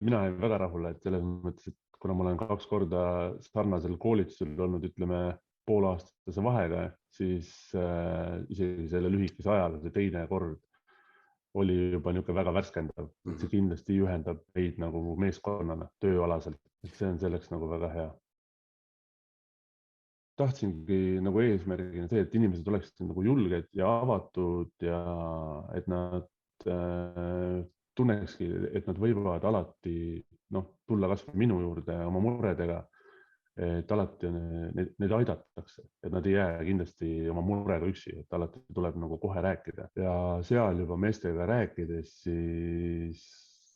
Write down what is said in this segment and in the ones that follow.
mina jäin väga rahule, et selles mõttes, et kuna ma olen 2 korda sarnasel koolitusel olnud, ütleme, poolaastase vahega, siis isegi selle lühikese ajaga see teine kord oli juba niisugune väga värskendav. See kindlasti ühendab meid nagu meeskonnana tööalaselt, et see on selleks nagu väga hea. Tahtsingi nagu eesmärgina see, et inimesed oleksid nagu julged ja avatud ja et nad tunnekski, et nad võivad alati tulla kas või minu juurde oma muredega, et alati neid aidatakse, et nad ei jää kindlasti oma murega üksi, et alati tuleb nagu kohe rääkida. Ja seal juba meestega rääkides, siis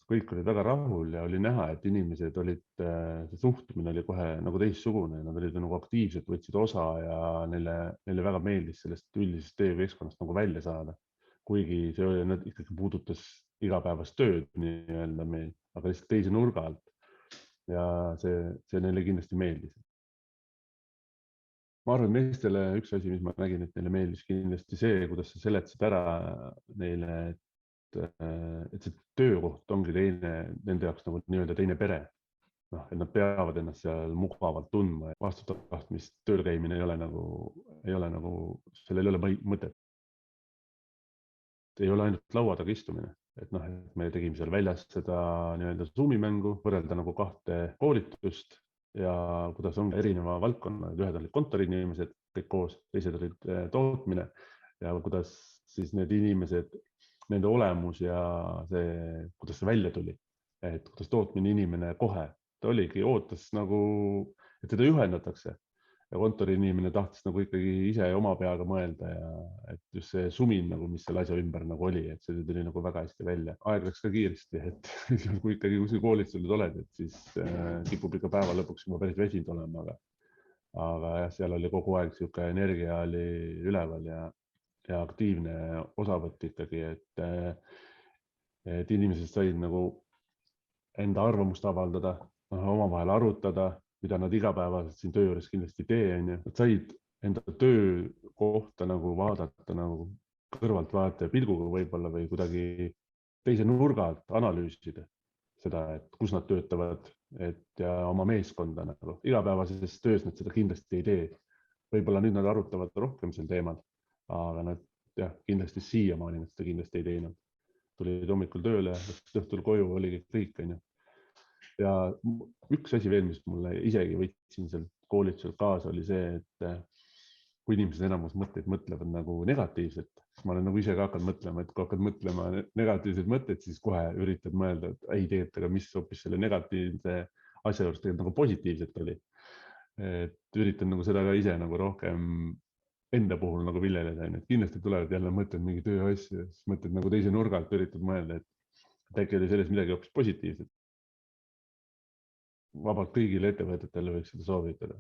kõik olid väga rahul ja oli näha, et inimesed olid, see suhtumine oli kohe nagu teistsugune, nad olid nagu aktiivsed, võtsid osa ja neile väga meeldis sellest üldisest töökeskkonnast nagu välja saada. Kuigi see oli, nad ikkagi puudutas igapäevast tööd nii-öelda meil, aga lihtsalt teise nurga alt. Ja see neile kindlasti meeldis. Ma arvan, meestele üks asi, mis ma nägin, et neile meeldis kindlasti see, kuidas sa seletasid ära neile, et see töökoht ongi nende jaoks nagu nii-öelda teine pere. Et nad peavad ennast seal mugavalt tundma ja vastutahtmist tööl käimine ei ole nagu, sellel ei ole mõtet. Ei ole ainult laua taga istumine, et me tegime seal väljas seda nii-öelda Zoomi mängu, võrrelda nagu 2 koolitust ja kuidas on erineva valdkonna, ühed olid kontoriinimesed kõik koos, teised olid tootmine ja kuidas siis need inimesed, nende olemus ja see, kuidas see välja tuli, et kuidas tootmine inimene kohe, ta oligi, ootas nagu, et teda juhendatakse. Ja kontoriinimene tahtis nagu ikkagi ise oma peaga mõelda ja et just see sumin, nagu, mis selle asja ümber nagu oli, et see tuli nagu väga hästi välja. Aeg läks ka kiiresti, et kui ikkagi koolitusel oled, et siis kipub ikka päeva lõpuks juba päris väsinud olema, aga jah, seal oli kogu aeg sihuke energia oli üleval ja aktiivne osavõtt ikkagi, et inimesed said nagu enda arvamust avaldada, omavahel arutada, mida nad igapäevaselt siin töö juures kindlasti ei tee. Nad said enda töö kohta nagu vaadata nagu kõrvaltvaataja pilguga võib-olla või kuidagi teise nurga alt analüüsida seda, et kus nad töötavad ja oma meeskonda. Nagu. Igapäevases töös nad seda kindlasti ei tee. Võib-olla nüüd nad arutavad rohkem sel teemal, aga nad kindlasti siiamaani nad seda kindlasti ei teinud. Tulid hommikul tööle, õhtul koju oligi kõik. Ja üks asi veel, mis mulle isegi võtsin sealt koolituselt kaasa, oli see, et kui inimesed enamus mõtteid mõtlevad nagu negatiivselt, siis ma olen nagu ise ka hakanud mõtlema, et kui hakkad mõtlema negatiivseid mõtteid, siis kohe üritad mõelda, et ei teeta, aga mis hoopis selle negatiivse asja juures tegelikult nagu positiivselt oli. Et üritan nagu seda ka ise nagu rohkem enda puhul nagu viljeleda, et kindlasti tulevad jälle mõtted mingi tööasju, siis mõtted nagu teise nurgalt üritad mõelda, et äkki oli selles midagi hoopis positiivset. Vabalt kõigile ettevõtetele võiks seda soovitada.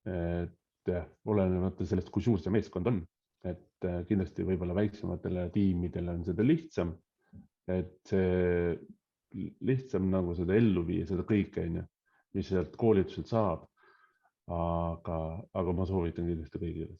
Et olenemata sellest, kui suur see meeskond on, et kindlasti võib-olla väiksematele tiimidele on seda lihtsam, et see lihtsam nagu seda ellu viia, seda kõike, mis sealt koolituselt saab, aga ma soovitan kindlasti kõigile.